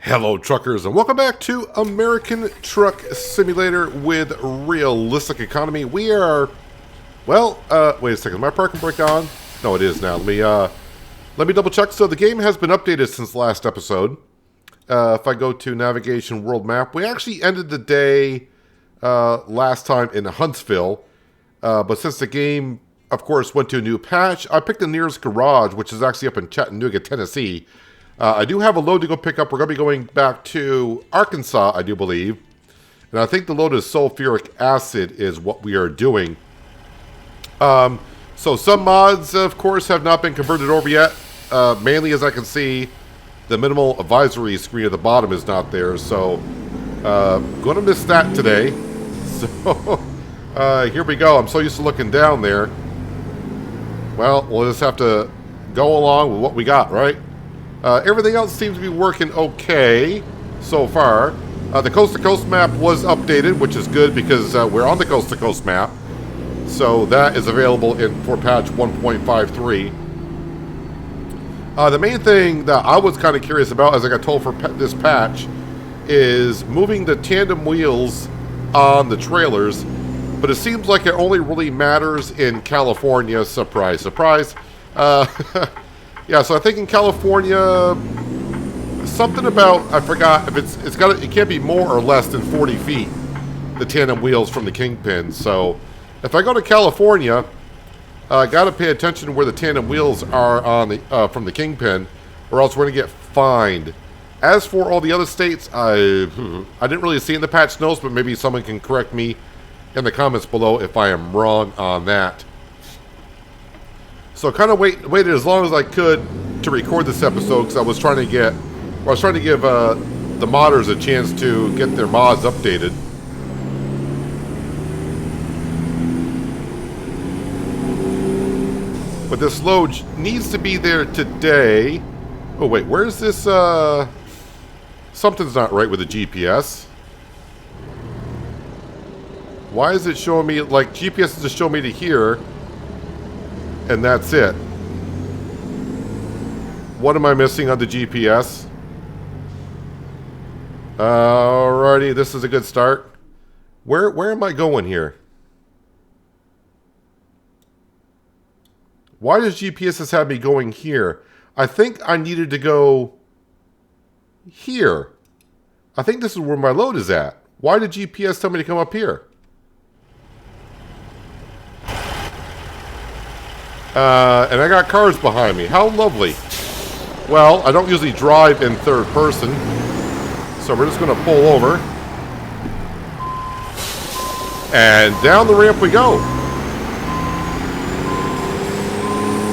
Hello truckers and welcome back to American Truck Simulator with Realistic Economy. We are, well, wait a second, is my parking brake on? No, it is now. Let me double check. So the game has been updated since last episode. If I go to navigation world map, we actually ended the day last time in Huntsville. But since the game, of course, went to a new patch, I picked the nearest garage, which is actually up in Chattanooga, Tennessee. I do have a load to go pick up. We're going to be going back to Arkansas, I do believe. And I think the load of sulfuric acid is what we are doing. So some mods, of course, have not been converted over yet. Mainly, as I can see, the minimal advisory screen at the bottom is not there. So, going to miss that today. So, here we go. I'm so used to looking down there. Well, we'll just have to go along with what we got, right? Everything else seems to be working okay so far. The coast-to-coast map was updated, which is good because we're on the coast-to-coast map. So that is available for patch 1.53. The main thing that I was kind of curious about, as I got told for this patch, is moving the tandem wheels on the trailers. But it seems like it only really matters in California. Surprise, surprise. Yeah, so I think in California, something about, I forgot if it can't be more or less than 40 feet, the tandem wheels from the kingpin. So if I go to California, I got to pay attention to where the tandem wheels are on the from the kingpin, or else we're going to get fined. As for all the other states, I didn't really see in the patch notes, but maybe someone can correct me in the comments below if I am wrong on that. So kind of waited as long as I could to record this episode because I was trying to give the modders a chance to get their mods updated. But this load needs to be there today. Oh wait, where's this? Something's not right with the GPS. Why is it showing me, like, GPS is just showing me to here? And that's it. What am I missing on the GPS? Alrighty, this is a good start. Where am I going here? Why does GPS just have me going here? I think I needed to go here. I think this is where my load is at. Why did GPS tell me to come up here? And I got cars behind me. How lovely. Well, I don't usually drive in third person, so we're just going to pull over. And down the ramp we go.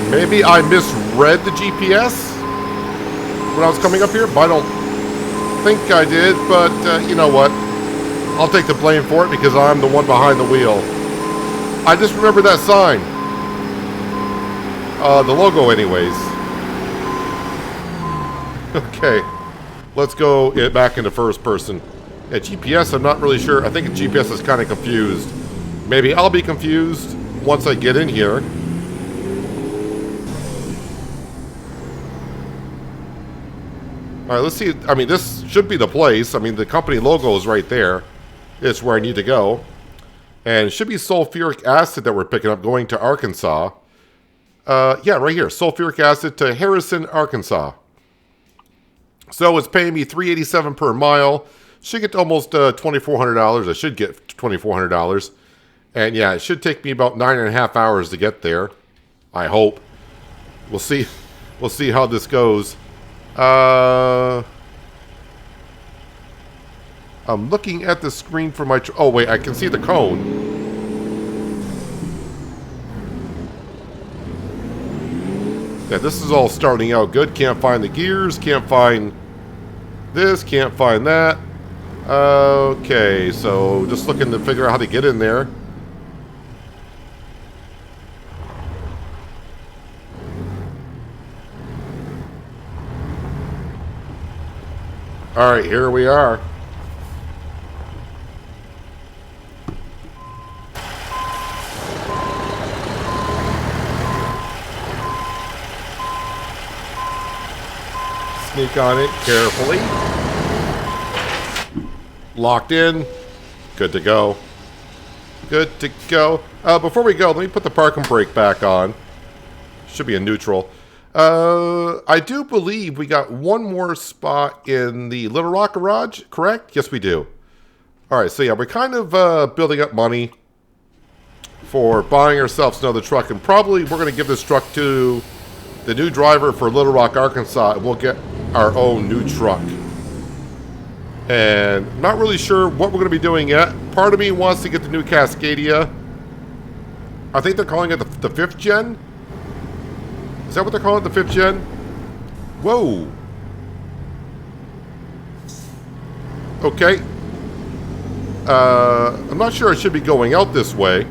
Maybe I misread the GPS when I was coming up here, but I don't think I did. But you know what? I'll take the blame for it because I'm the one behind the wheel. I just remember that sign. The logo anyways. Okay. Let's go back into first person. Yeah, GPS, I'm not really sure. I think GPS is kind of confused. Maybe I'll be confused once I get in here. Alright, let's see. I mean, this should be the place. I mean, the company logo is right there. It's where I need to go. And it should be sulfuric acid that we're picking up going to Arkansas. Yeah, right here. Sulfuric acid to Harrison, Arkansas. So it's paying me $387 per mile. Should get to almost $2,400. I should get $2,400. And yeah, it should take me about 9.5 hours to get there. I hope. We'll see. We'll see how this goes. I'm looking at the screen for my... Oh, wait. I can see the cone. Yeah, this is all starting out good. Can't find the gears. Can't find this. Can't find that. Okay, so just looking to figure out how to get in there. Alright, here we are. Sneak on it carefully. Locked in. Good to go. Good to go. Before we go, let me put the parking brake back on. Should be in neutral. I do believe we got one more spot in the Little Rock garage, correct? Yes, we do. All right, so yeah, we're kind of building up money for buying ourselves another truck, and probably we're going to give this truck to the new driver for Little Rock, Arkansas, and we'll get our own new truck. And I'm not really sure what we're going to be doing yet. Part of me wants to get the new Cascadia. I think they're calling it the 5th gen. Is that what they're calling it, the 5th gen? Whoa. Okay. I'm not sure I should be going out this way.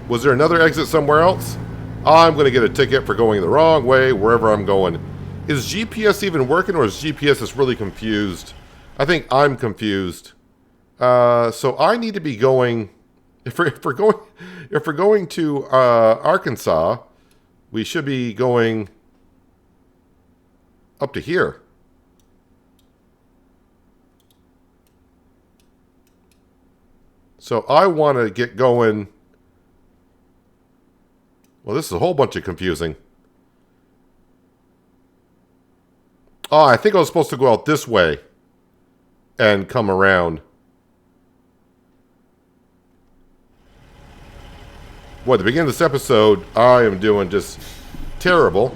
Was there another exit somewhere else? I'm going to get a ticket for going the wrong way wherever I'm going. Is GPS even working, or is GPS just really confused? I think I'm confused. So I need to be going. If we're going to Arkansas, we should be going up to here. So I want to get going. Well, this is a whole bunch of confusing. Oh, I think I was supposed to go out this way and come around. Boy, at the beginning of this episode, I am doing just terrible.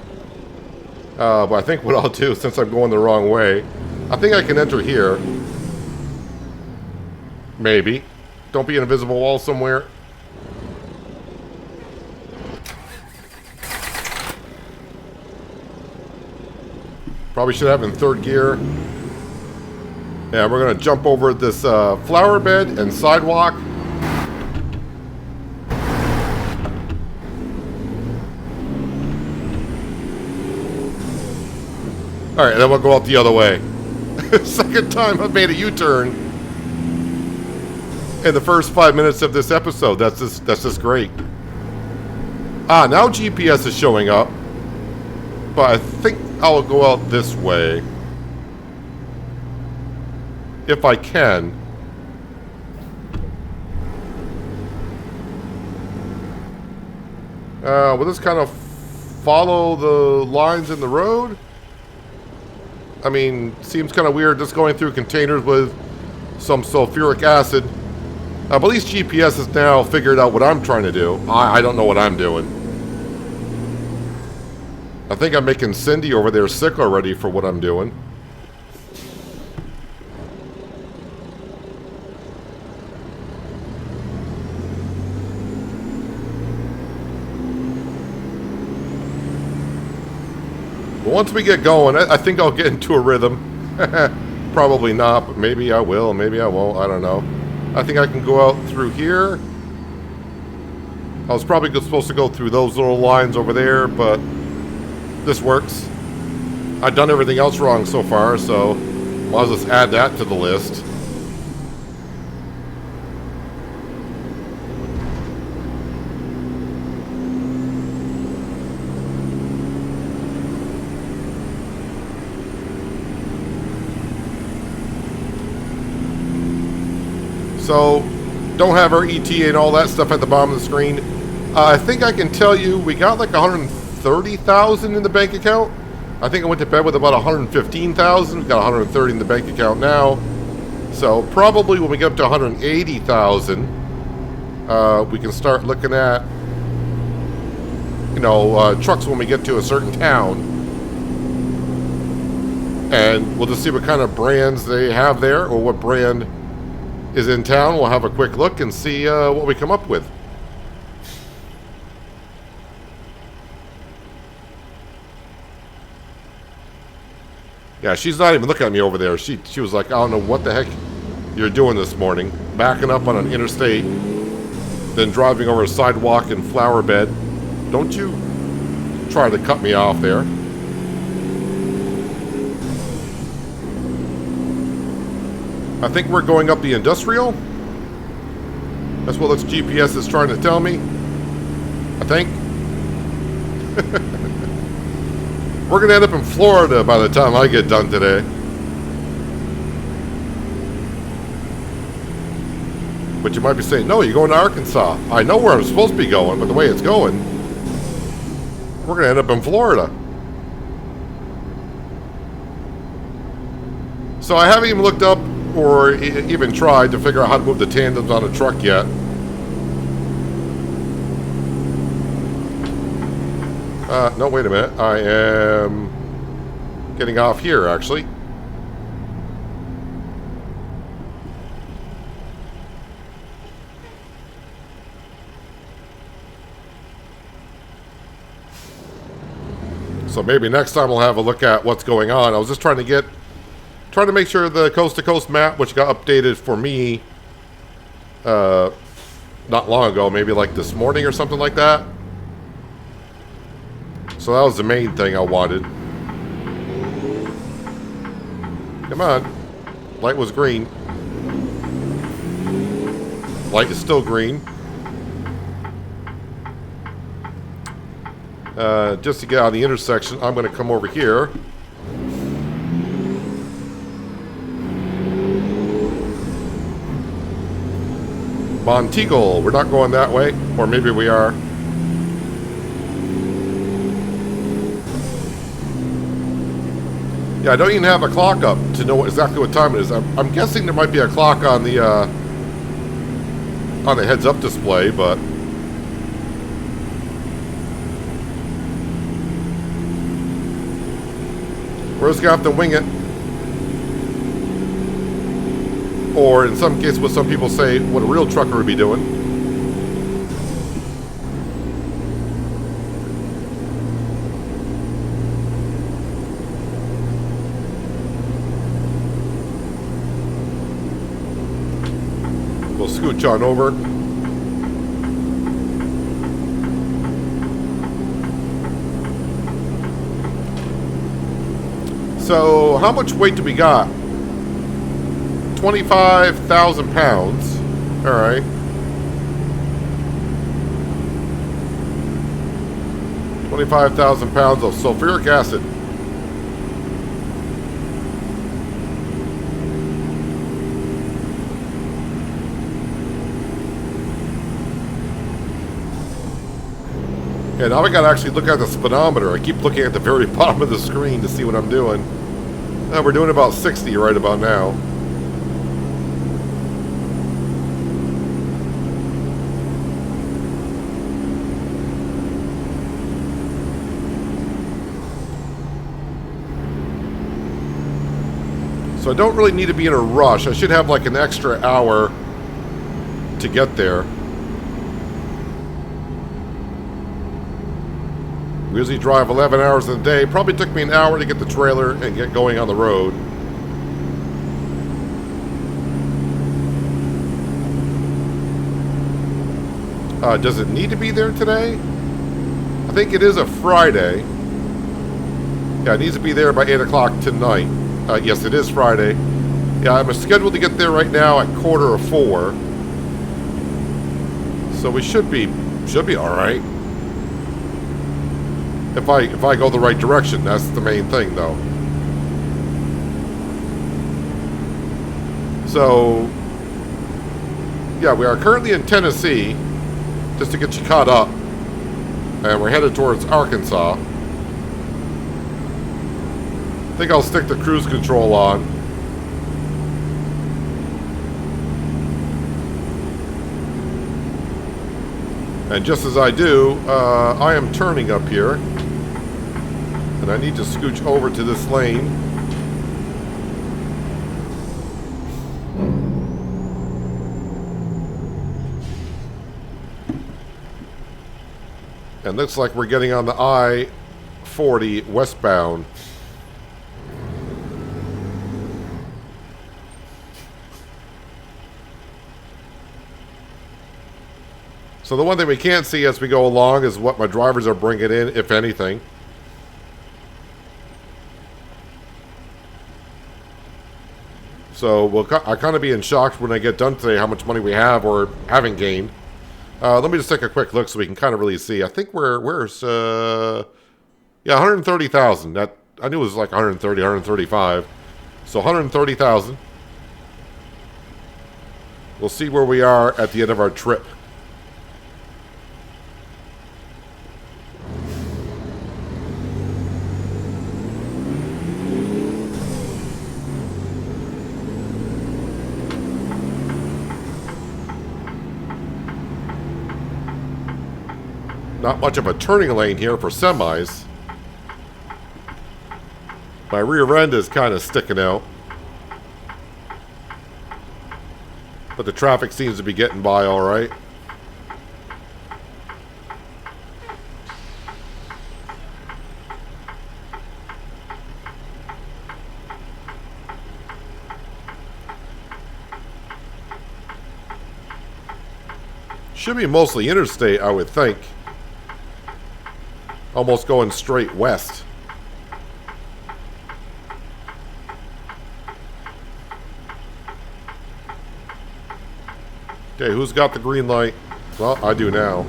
But I think what I'll do, since I'm going the wrong way, I think I can enter here. Maybe. Don't be an invisible wall somewhere. Probably should have it in 3rd gear. And we're going to jump over this flower bed and sidewalk. Alright, then we'll go out the other way. Second time I've made a U-turn in the first 5 minutes of this episode. That's just great. Ah, now GPS is showing up. But I think I'll go out this way. If I can. Will this kind of follow the lines in the road? I mean, seems kind of weird just going through containers with some sulfuric acid. But at least GPS has now figured out what I'm trying to do. I don't know what I'm doing. I think I'm making Cindy over there sick already for what I'm doing. But once we get going, I think I'll get into a rhythm. Probably not, but maybe I will, maybe I won't, I don't know. I think I can go out through here. I was probably supposed to go through those little lines over there, but this works. I've done everything else wrong so far, so might as well just add that to the list. So, don't have our ETA and all that stuff at the bottom of the screen. I think I can tell you we got like 130,000 in the bank account. I think I went to bed with about 115,000. We've got 130 in the bank account now. So probably when we get up to 180,000, we can start looking at, trucks when we get to a certain town. And we'll just see what kind of brands they have there, or what brand is in town. We'll have a quick look and see what we come up with. Yeah, she's not even looking at me over there. She was like, I don't know what the heck you're doing this morning. Backing up on an interstate, then driving over a sidewalk and flower bed. Don't you try to cut me off there. I think we're going up the industrial. That's what this GPS is trying to tell me. I think. We're going to end up in Florida by the time I get done today. But you might be saying, no, you're going to Arkansas. I know where I'm supposed to be going, but the way it's going, we're going to end up in Florida. So I haven't even looked up or even tried to figure out how to move the tandems on a truck yet. No, wait a minute. I am getting off here, actually. So maybe next time we'll have a look at what's going on. I was just trying to make sure the coast-to-coast map, which got updated for me not long ago, maybe like this morning or something like that. So that was the main thing I wanted. Come on. Light was green. Light is still green. Just to get out of the intersection, I'm going to come over here. Monteagle. We're not going that way. Or maybe we are. Yeah, I don't even have a clock up to know exactly what time it is. I'm guessing there might be a clock on the heads-up display, but we're just gonna have to wing it. Or in some cases, what some people say, what a real trucker would be doing. We'll scooch on over. So, how much weight do we got? 25,000 pounds. Alright. £25,000 of sulfuric acid. Yeah, now I gotta actually look at the speedometer. I keep looking at the very bottom of the screen to see what I'm doing. We're doing about 60 right about now. So I don't really need to be in a rush. I should have like an extra hour to get there. We usually drive 11 hours a day. Probably took me an hour to get the trailer and get going on the road. Does it need to be there today? I think it is a Friday. Yeah, it needs to be there by 8 o'clock tonight. Yes, it is Friday. Yeah, I'm scheduled to get there right now at 3:45. So we should be all right. If I go the right direction, that's the main thing, though. So, yeah, we are currently in Tennessee, just to get you caught up, and we're headed towards Arkansas. I think I'll stick the cruise control on. And just as I do, I am turning up here. And I need to scooch over to this lane. And looks like we're getting on the I-40 westbound. So the one thing we can't see as we go along is what my drivers are bringing in, if anything. So I kind of be in shock when I get done today how much money we have or haven't gained. Let me just take a quick look so we can kind of really see. I think where's yeah, 130,000. That I knew it was like 130, 135. So 130,000. We'll see where we are at the end of our trip. Not much of a turning lane here for semis. My rear end is kind of sticking out. But the traffic seems to be getting by all right. Should be mostly interstate, I would think. Almost going straight west. Okay, who's got the green light? Well, I do now.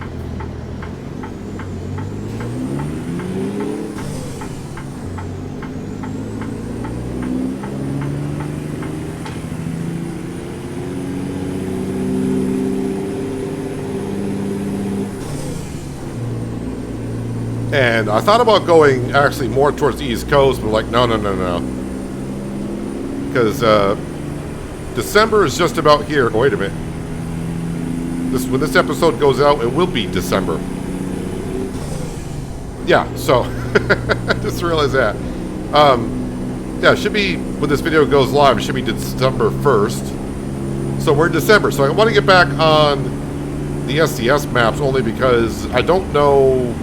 And I thought about going actually more towards the East Coast, but like, no. Because December is just about here. Oh, wait a minute. When this episode goes out, it will be December. Yeah, so just realized that. Yeah, it should be, when this video goes live, it should be December 1st. So we're in December. So I want to get back on the SCS maps only because I don't know.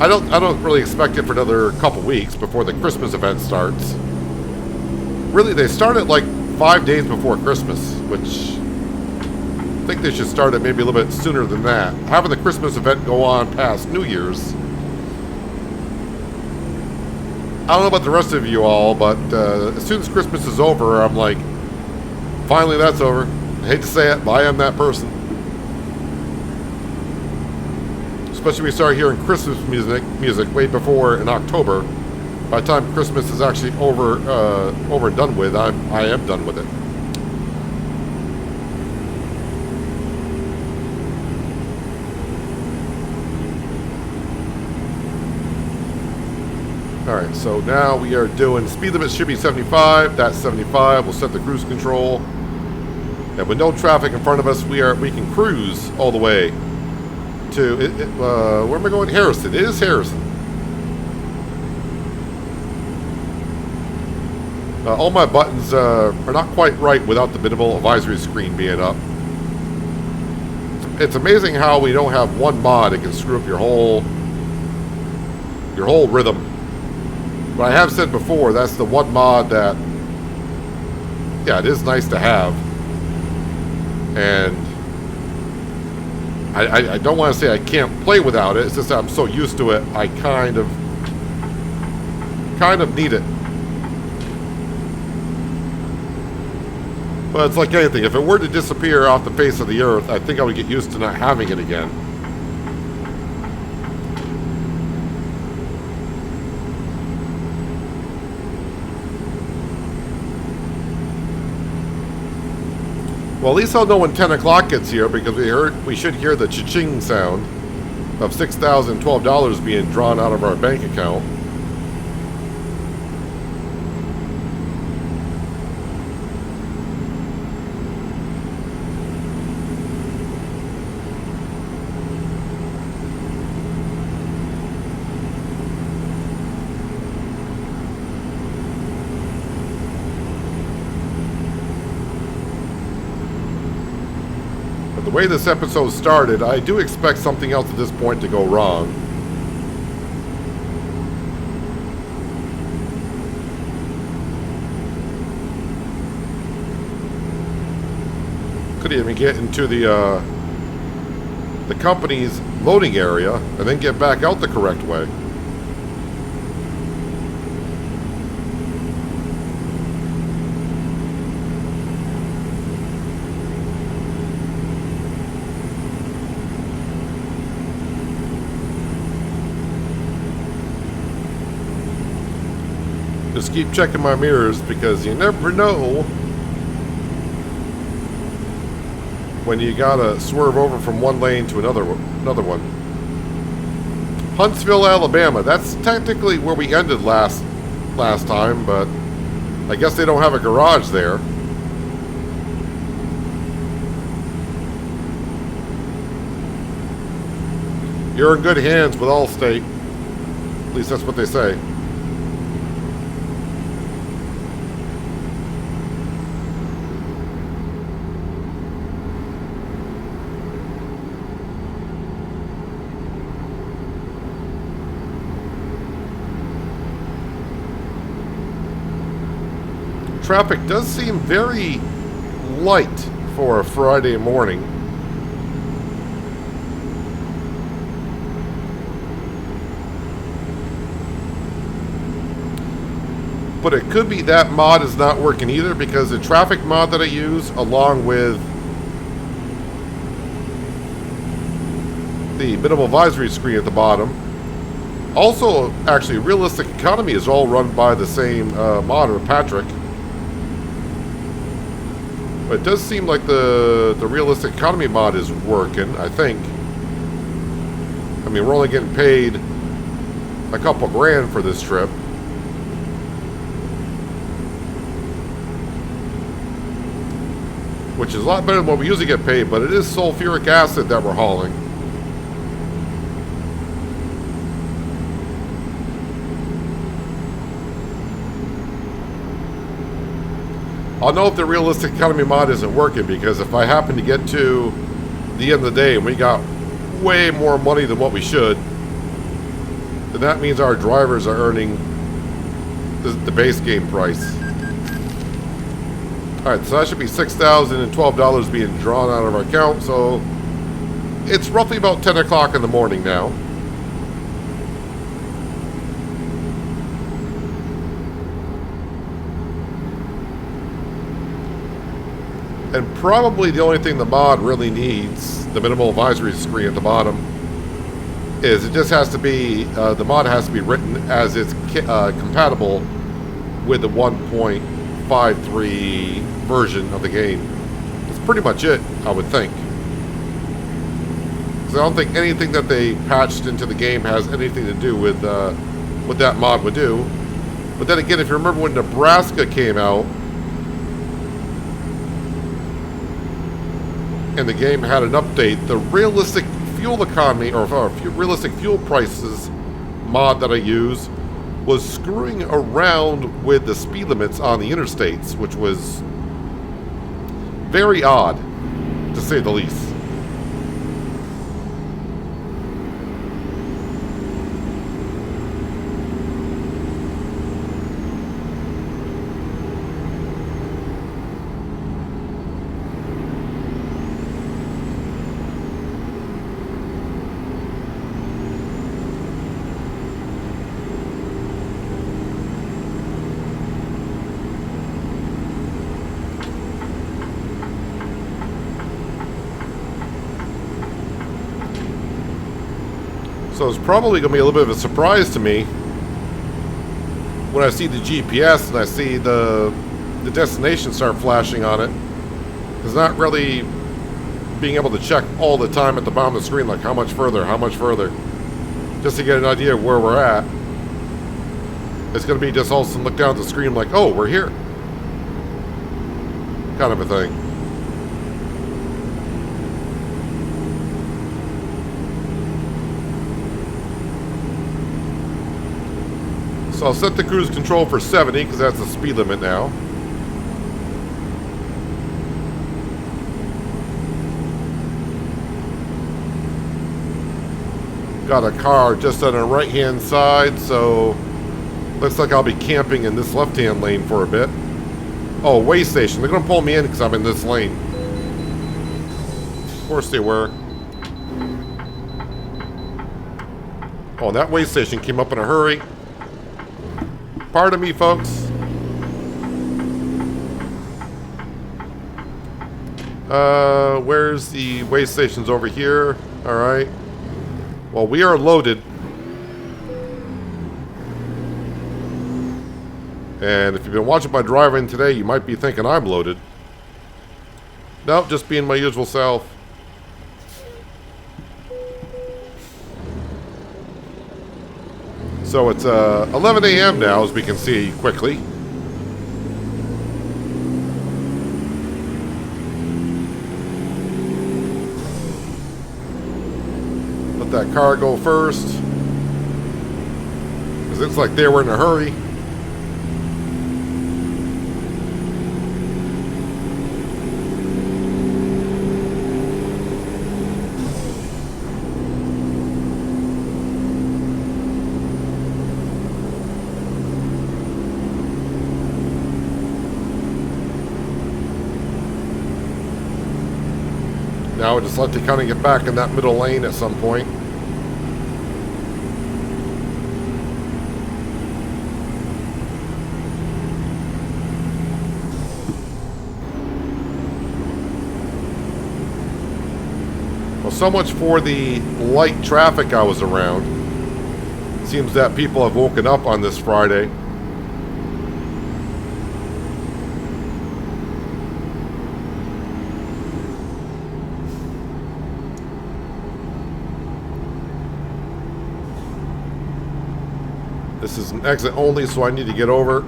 I don't really expect it for another couple weeks before the Christmas event starts. Really, they start it like 5 days before Christmas, which I think they should start it maybe a little bit sooner than that. Having the Christmas event go on past New Year's. I don't know about the rest of you all, but as soon as Christmas is over, I'm like, finally that's over. I hate to say it, but I am that person. Especially when we start hearing Christmas music way before in October. By the time Christmas is actually over and done with, I am done with it. Alright, so now we are doing, speed limit should be 75, that's 75, we'll set the cruise control. And with no traffic in front of us, we can cruise all the way to, where am I going? Harrison, it is Harrison. All my buttons are not quite right without the minimal advisory screen being up. It's amazing how we don't have one mod that can screw up your whole rhythm. But I have said before, that's the one mod that, yeah, it is nice to have. And I don't want to say I can't play without it. It's just that I'm so used to it, I kind of need it. But it's like anything. If it were to disappear off the face of the earth, I think I would get used to not having it again. Well, at least I'll know when 10 o'clock gets here, because we should hear the cha-ching sound of $6,012 being drawn out of our bank account. The way this episode started, I do expect something else at this point to go wrong. Could even get into the company's loading area and then get back out the correct way. Just keep checking my mirrors because you never know when you gotta swerve over from one lane to another one. Huntsville, Alabama. That's technically where we ended last time, but I guess they don't have a garage there. You're in good hands with Allstate. At least that's what they say. Traffic does seem very light for a Friday morning. But it could be that mod is not working either, because the traffic mod that I use, along with the minimal advisory screen at the bottom, also actually realistic economy is all run by the same modder, Patrick. But it does seem like the realistic economy mod is working, I think. I mean, we're only getting paid a couple grand for this trip. Which is a lot better than what we usually get paid, but it is sulfuric acid that we're hauling. I'll know if the realistic economy mod isn't working, because if I happen to get to the end of the day and we got way more money than what we should, then that means our drivers are earning the base game price. Alright, so that should be $6,012 being drawn out of our account, so it's roughly about 10 o'clock in the morning now. And probably the only thing the mod really needs, the minimal advisory screen at the bottom, is it just has to be, the mod has to be written as it's compatible with the 1.53 version of the game. That's pretty much it, I would think. Because I don't think anything that they patched into the game has anything to do with what that mod would do. But then again, if you remember when Nebraska came out, and the game had an update, the realistic fuel economy, or realistic fuel prices mod that I use was screwing around with the speed limits on the interstates, which was very odd, to say the least. So it's probably going to be a little bit of a surprise to me when I see the GPS and I see the destination start flashing on it. It's not really being able to check all the time at the bottom of the screen, like how much further, just to get an idea of where we're at. It's going to be just all of a sudden look down at the screen like, oh, we're here. Kind of a thing. So I'll set the cruise control for 70 because that's the speed limit now. Got a car just on the right hand side, so looks like I'll be camping in this left hand lane for a bit. Oh, way station. They're going to pull me in because I'm in this lane. Of course they were. Oh, that way station came up in a hurry. Pardon me, folks. Where's the way stations over here? Alright. Well, we are loaded. And if you've been watching my driving today, you might be thinking I'm loaded. Nope, just being my usual self. So it's 11 a.m. now, as we can see quickly. Let that car go first. Because it's like they were in a hurry. Now I just like to kind of get back in that middle lane at some point. Well, so much for the light traffic I was around. Seems that people have woken up on this Friday. This is an exit only, so I need to get over.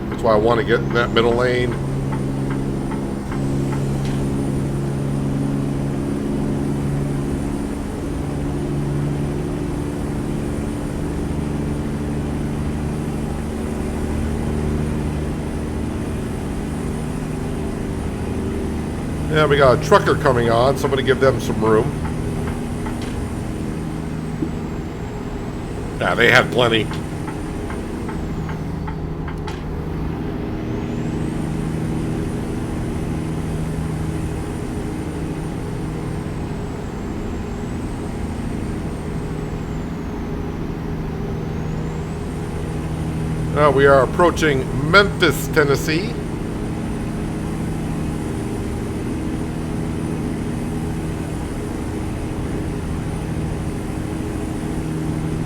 That's why I want to get in that middle lane. Yeah, we got a trucker coming on, so I'm going to give them some room. Yeah, they had plenty. Now we are approaching Memphis, Tennessee.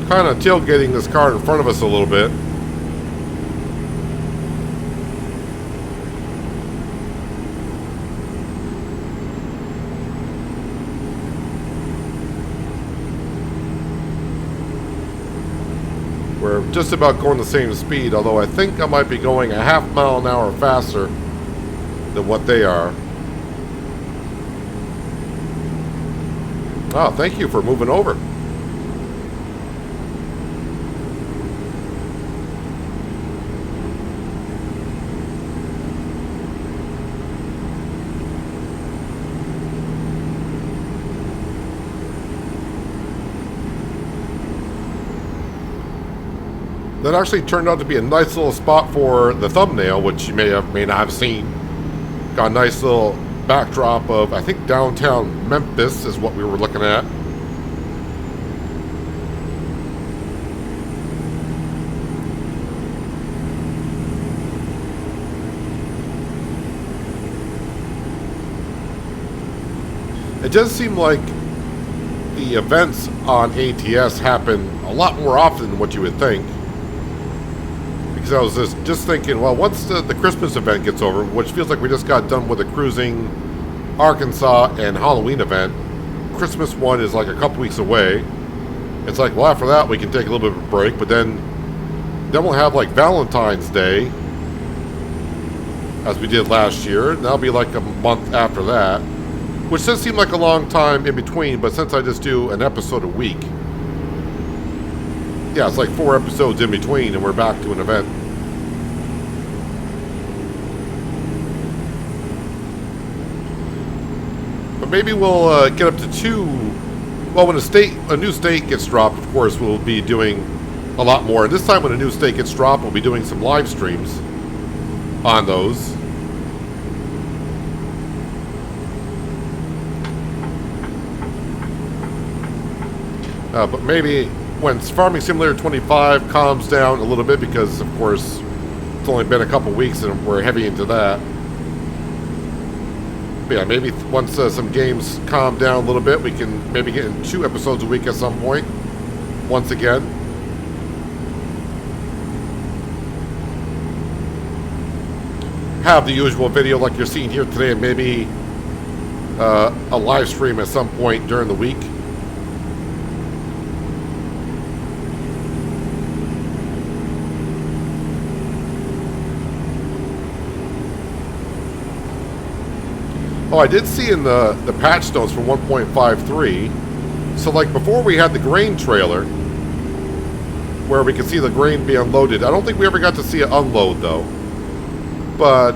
Kind of tailgating this car in front of us a little bit. We're just about going the same speed, although I think I might be going a half mile an hour faster than what they are. Oh, thank you for moving over. That actually turned out to be a nice little spot for the thumbnail, which you may not have seen. Got a nice little backdrop of, I think, downtown Memphis is what we were looking at. It does seem like the events on ATS happen a lot more often than what you would think. Because I was just thinking, well, once the Christmas event gets over, which feels like we just got done with the Cruising Arkansas and Halloween event, Christmas one is like a couple weeks away. It's like, well, after that we can take a little bit of a break, but then we'll have like Valentine's Day, as we did last year, and that'll be like a month after that, which does seem like a long time in between, but since I just do an episode a week, yeah, it's like 4 episodes in between, and we're back to an event. But maybe we'll get up to 2. Well, when a new state gets dropped, of course, we'll be doing a lot more. And this time when a new state gets dropped, we'll be doing some live streams on those. But maybe when Farming Simulator 25 calms down a little bit, because of course it's only been a couple weeks and we're heavy into that. But yeah, maybe once some games calm down a little bit, we can maybe get in 2 episodes a week at some point, once again. have the usual video like you're seeing here today, and maybe a live stream at some point during the week. Oh, I did see in the patch notes for 1.53, so like before we had the grain trailer, where we could see the grain be unloaded. I don't think we ever got to see it unload though. But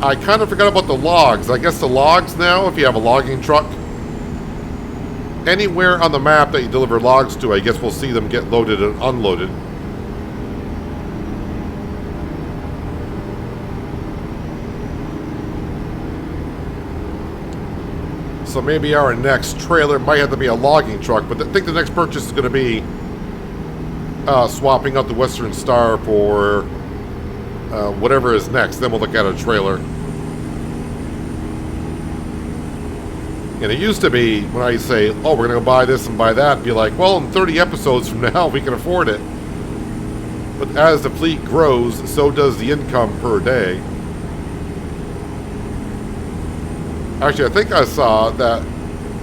I kind of forgot about the logs. I guess the logs now, if you have a logging truck, anywhere on the map that you deliver logs to, I guess we'll see them get loaded and unloaded. So maybe our next trailer might have to be a logging truck, but I think the next purchase is going to be swapping out the Western Star for whatever is next. Then we'll look at a trailer. And it used to be, when I say, oh, we're going to go buy this and buy that, be like, well, in 30 episodes from now, we can afford it. But as the fleet grows, so does the income per day. Actually, I think I saw that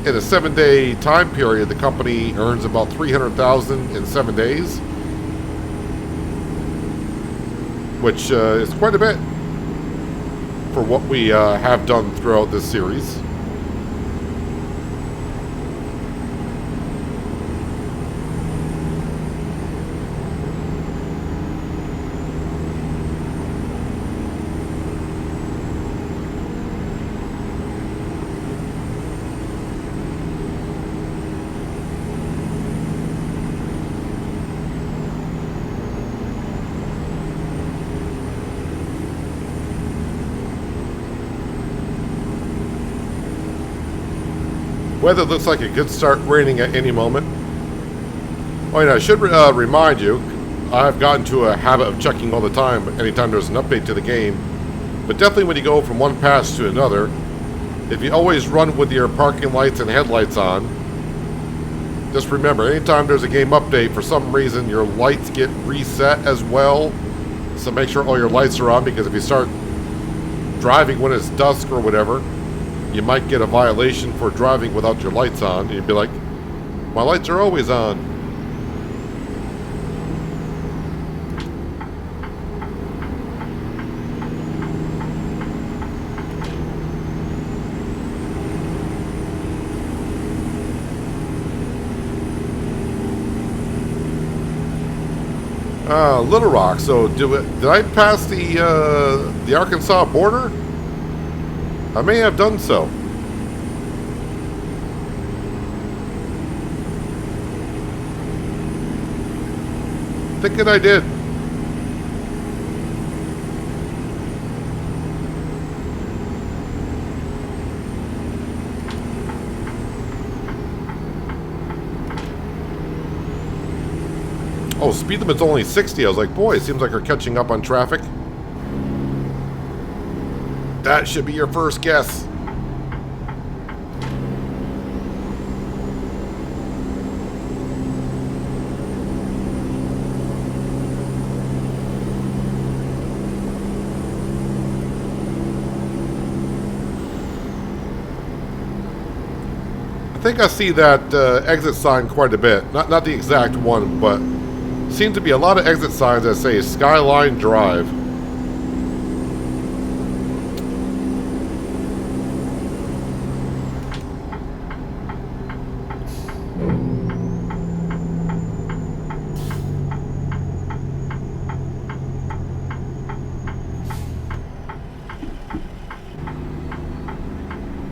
in a 7-day time period, the company earns about $300,000 in 7 days, which is quite a bit for what we have done throughout this series. Weather looks like it could start raining at any moment. Oh, and I should remind you, I've gotten to a habit of checking all the time, anytime there's an update to the game. But definitely when you go from one pass to another, if you always run with your parking lights and headlights on, just remember, anytime there's a game update, for some reason your lights get reset as well. So make sure all your lights are on, because if you start driving when it's dusk or whatever, you might get a violation for driving without your lights on. And you'd be like, my lights are always on. Little Rock. So did I pass the Arkansas border? I may have done so. Thinking I did. Oh, speed limit's only 60. I was like, boy, it seems like we're catching up on traffic. That should be your first guess. I think I see that exit sign quite a bit. Not the exact one, but seems to be a lot of exit signs that say Skyline Drive.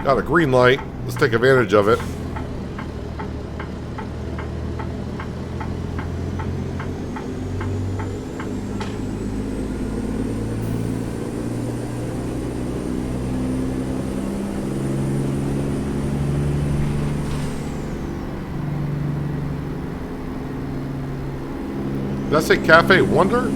Got a green light. Let's take advantage of it. Did I say Cafe Wonder?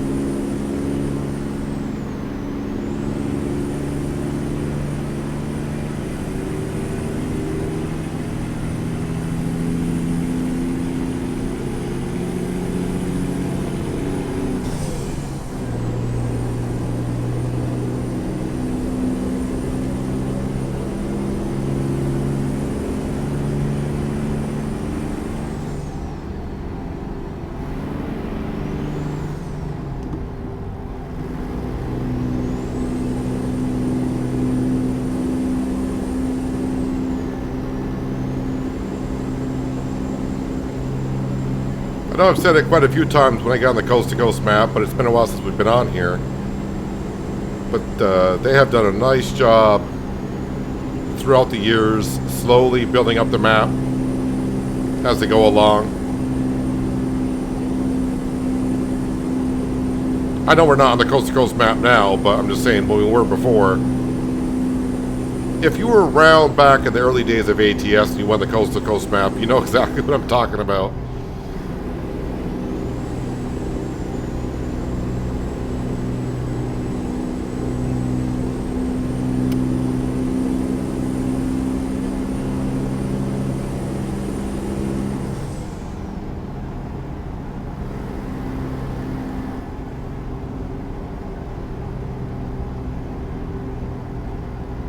know I've said it quite a few times when I got on the Coast to Coast map, but it's been a while since we've been on here. But they have done a nice job throughout the years, slowly building up the map as they go along. I know we're not on the Coast to Coast map now, but I'm just saying when we were before. If you were around back in the early days of ATS and you won the Coast to Coast map, you know exactly what I'm talking about.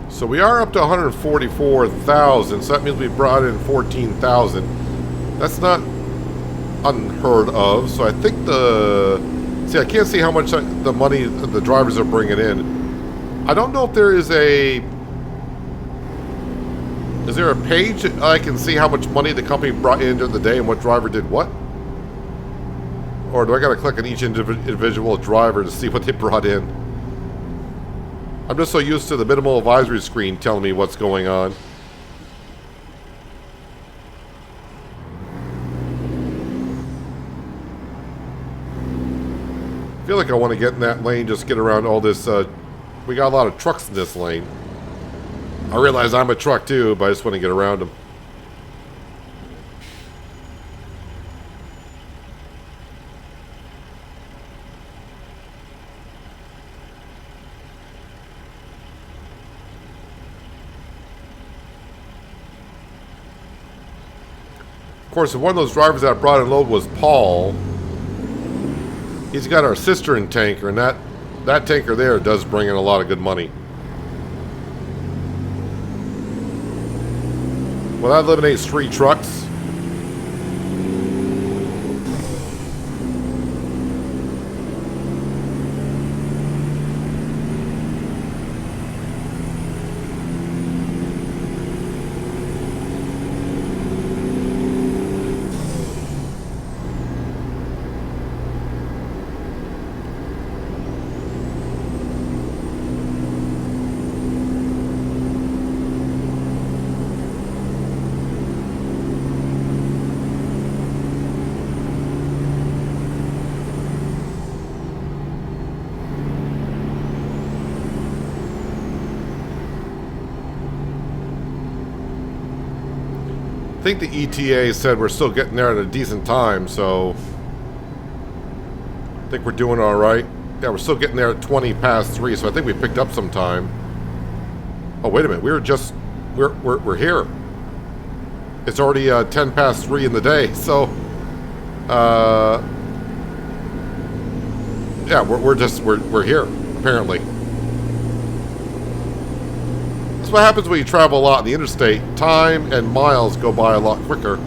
So we are up to 144,000, so that means we brought in 14,000. That's not unheard of. So I think see, I can't see how much the money the drivers are bringing in. I don't know if there is is there a page that I can see how much money the company brought in during the day and what driver did what? Or do I got to click on each individual driver to see what they brought in? I'm just so used to the minimal advisory screen telling me what's going on. I feel like I want to get in that lane, just get around all this. We got a lot of trucks in this lane. I realize I'm a truck too, but I just want to get around them. Of course, one of those drivers that brought in load was Paul. He's got our cistern tanker, and that tanker there does bring in a lot of good money. Well, that eliminates 3 trucks. I think the ETA said we're still getting there at a decent time, so I think we're doing all right. Yeah, we're still getting there at 20 past 3, so I think we picked up some time. Oh, wait a minute. We're here. It's already 10 past 3 in the day, so yeah, we're here apparently. That's what happens when you travel a lot in the interstate. Time and miles go by a lot quicker.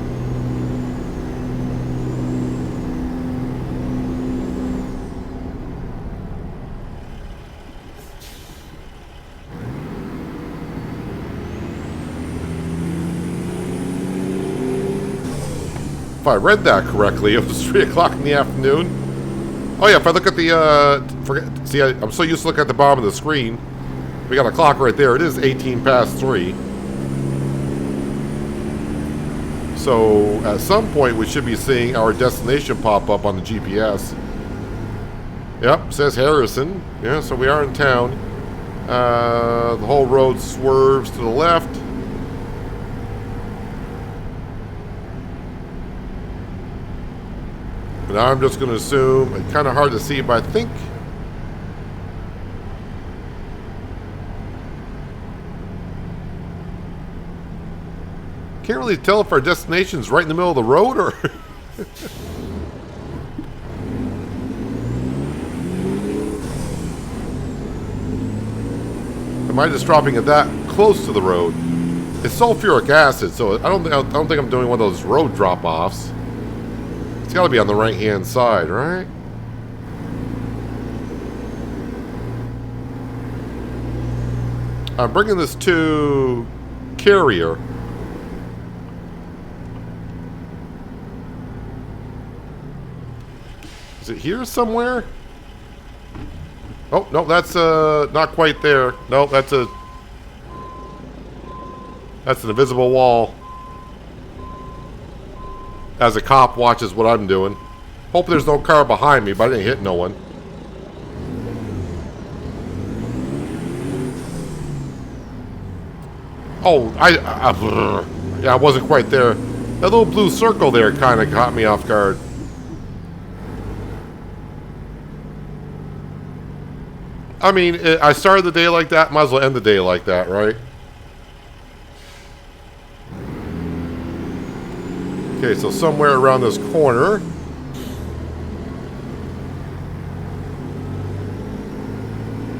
If I read that correctly, it was 3 o'clock in the afternoon. Oh yeah, if I look at the, see, I'm so used to looking at the bottom of the screen. We got a clock right there. It is 18 past 3. So at some point we should be seeing our destination pop up on the GPS. Yep, says Harrison. Yeah, so we are in town. The whole road swerves to the left. And I'm just going to assume, it's kind of hard to see, but I think can't really tell if our destination's right in the middle of the road or am I just dropping it that close to the road? It's sulfuric acid, so I don't think I'm doing one of those road drop-offs. It's got to be on the right-hand side, right? I'm bringing this to Carrier. here somewhere? Oh, no, that's not quite there. No, that's an invisible wall. As a cop watches what I'm doing. Hope there's no car behind me, but I didn't hit no one. Oh, yeah, I wasn't quite there. That little blue circle there kind of caught me off guard. I mean, I started the day like that, might as well end the day like that, right? Okay, so somewhere around this corner.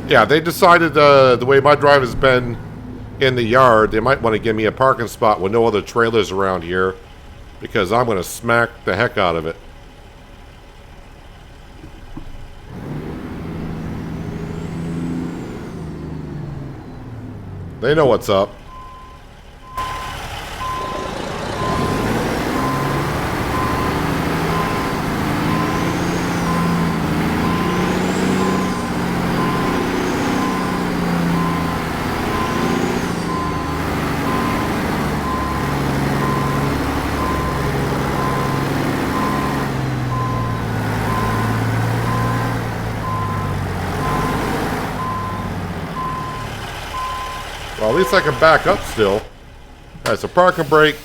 Yeah, they decided the way my drive has been in the yard, they might want to give me a parking spot with no other trailers around here, because I'm going to smack the heck out of it. They know what's up. Well, at least I can back up still. Alright, so park and brake,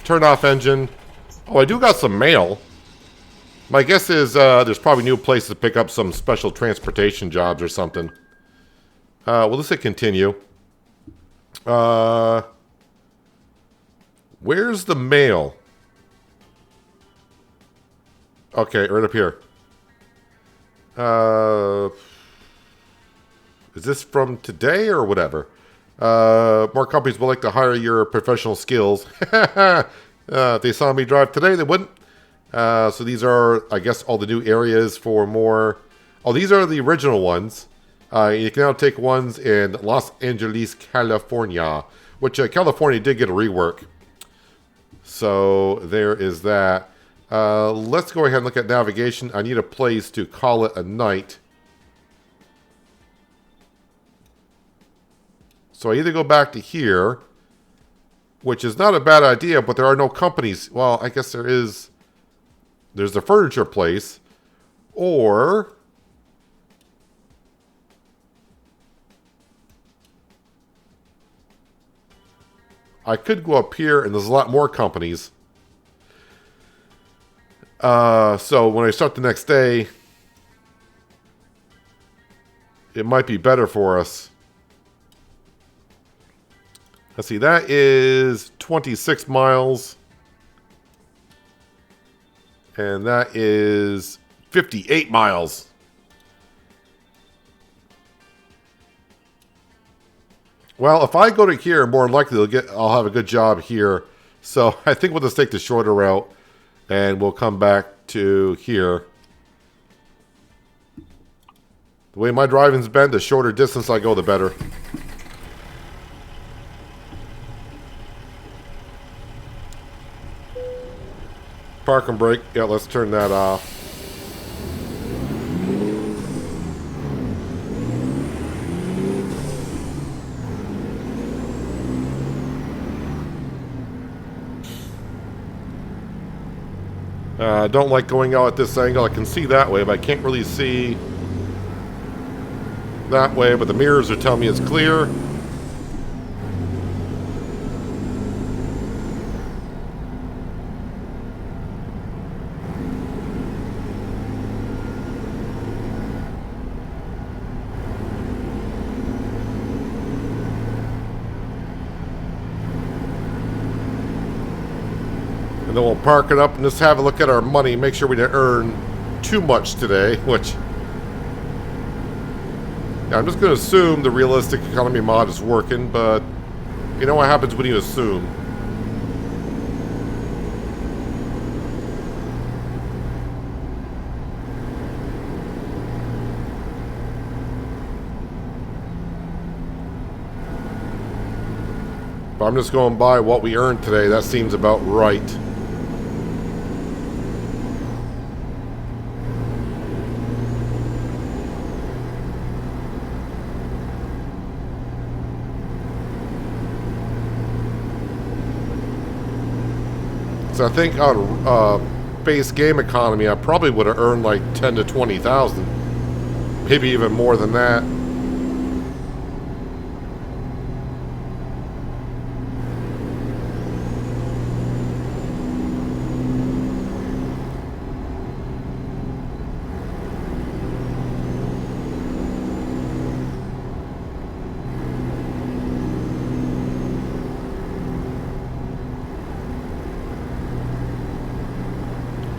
turn off engine. Oh, I do got some mail. My guess is there's probably new places to pick up some special transportation jobs or something. Well, let's hit continue. Where's the mail? Okay, right up here. Is this from today or whatever? More companies would like to hire your professional skills. If they saw me drive today, they wouldn't. So these are, I guess, all the new areas for more. Oh, these are the original ones. You can now take ones in Los Angeles, California, which California did get a rework. So there is that. Let's go ahead and look at navigation. I need a place to call it a night. So I either go back to here, which is not a bad idea, but there are no companies. Well, I guess there is. There's a furniture place. Or I could go up here, and there's a lot more companies. So when I start the next day, it might be better for us. Let's see, that is 26 miles. And that is 58 miles. Well, if I go to here, more likely I'll have a good job here. So I think we'll just take the shorter route and we'll come back to here. The way my driving's been, the shorter distance I go, the better. Park and brake. Yeah, let's turn that off. I don't like going out at this angle. I can see that way, but I can't really see that way. But the mirrors are telling me it's clear. And then we'll park it up and just have a look at our money. Make sure we didn't earn too much today, which... Yeah, I'm just going to assume the realistic economy mod is working, but... You know what happens when you assume. But I'm just going by what we earned today. That seems about right. So I think on base game economy, I probably would have earned like 10 to 20,000, maybe even more than that.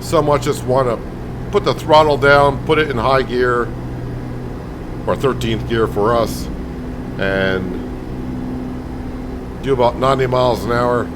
Some I just want to put the throttle down, put it in high gear, or 13th gear for us, and do about 90 miles an hour.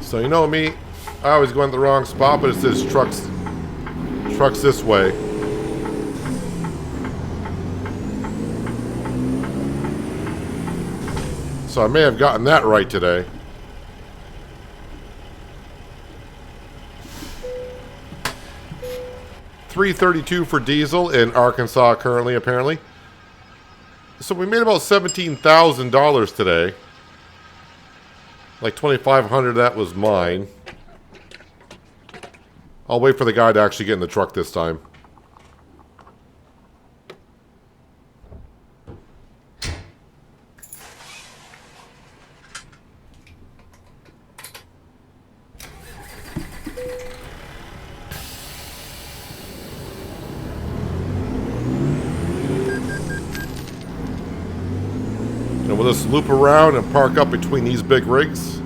So you know me, I always go in the wrong spot, but it says trucks this way. So I may have gotten that right today. $3.32 for diesel in Arkansas currently, apparently. So we made about $17,000 today. Like $2,500 of that was mine. I'll wait for the guy to actually get in the truck this time. And we'll just loop around and park up between these big rigs.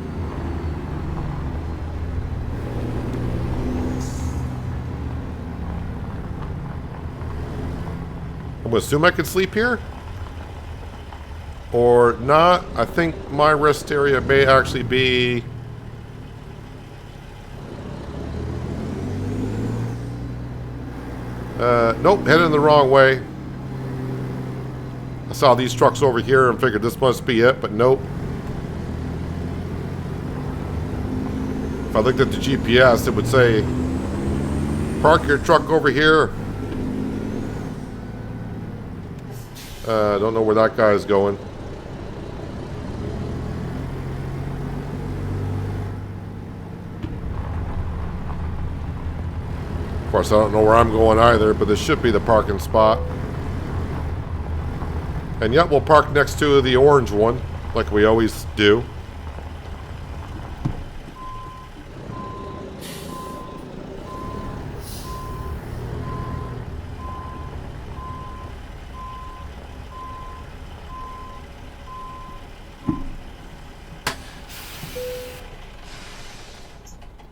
I'm going to assume I could sleep here. Or not. I think my rest area may actually be... nope, headed the wrong way. I saw these trucks over here and figured this must be it, but nope. If I looked at the GPS, it would say, park your truck over here. I don't know where that guy is going. Of course, I don't know where I'm going either, but this should be the parking spot. And yet, we'll park next to the orange one, like we always do.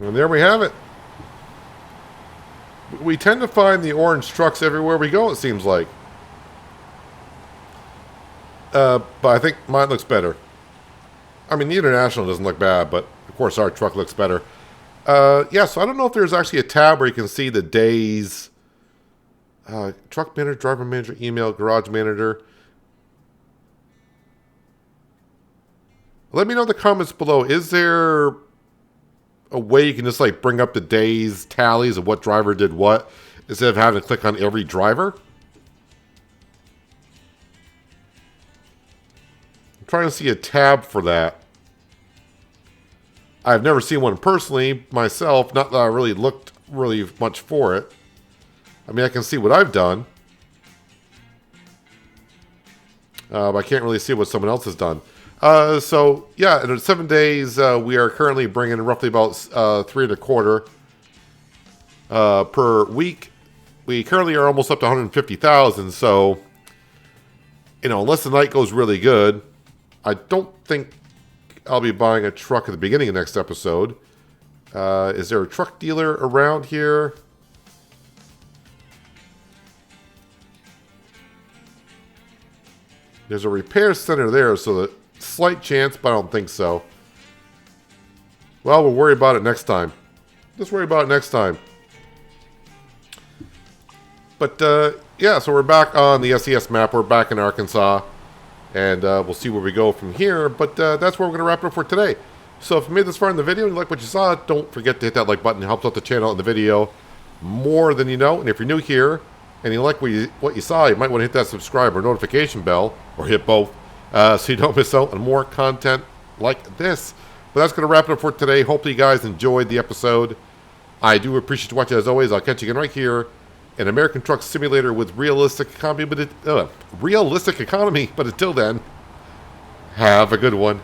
And there we have it. We tend to find the orange trucks everywhere we go, it seems like. But I think mine looks better. I mean, the International doesn't look bad, but of course our truck looks better. Yeah, so I don't know if there's actually a tab where you can see the days. Truck manager, driver manager, email, garage manager. Let me know in the comments below. Is there a way you can just like bring up the days tallies of what driver did what instead of having to click on every driver? I'm trying to see a tab for that. I've never seen one personally myself, not that I really looked really much for it. I mean, I can see what I've done, but I can't really see what someone else has done. So yeah, in 7 days, we are currently bringing roughly about 3.25 per week. We currently are almost up to 150,000. So, you know, unless the night goes really good, I don't think I'll be buying a truck at the beginning of next episode. Is there a truck dealer around here? There's a repair center there, so the slight chance, but I don't think so. Well, we'll worry about it next time. Let's worry about it next time. But, yeah, so we're back on the SES map. We're back in Arkansas. And we'll see where we go from here. But that's where we're going to wrap it up for today. So if you made this far in the video and you like what you saw, don't forget to hit that like button. It helps out the channel and the video more than you know. And if you're new here and you like what you saw, you might want to hit that subscribe or notification bell, or hit both, so you don't miss out on more content like this. But that's going to wrap it up for today. Hopefully you guys enjoyed the episode. I do appreciate you watching as always. I'll catch you again right here in American Truck Simulator with realistic economy. But until then, have a good one.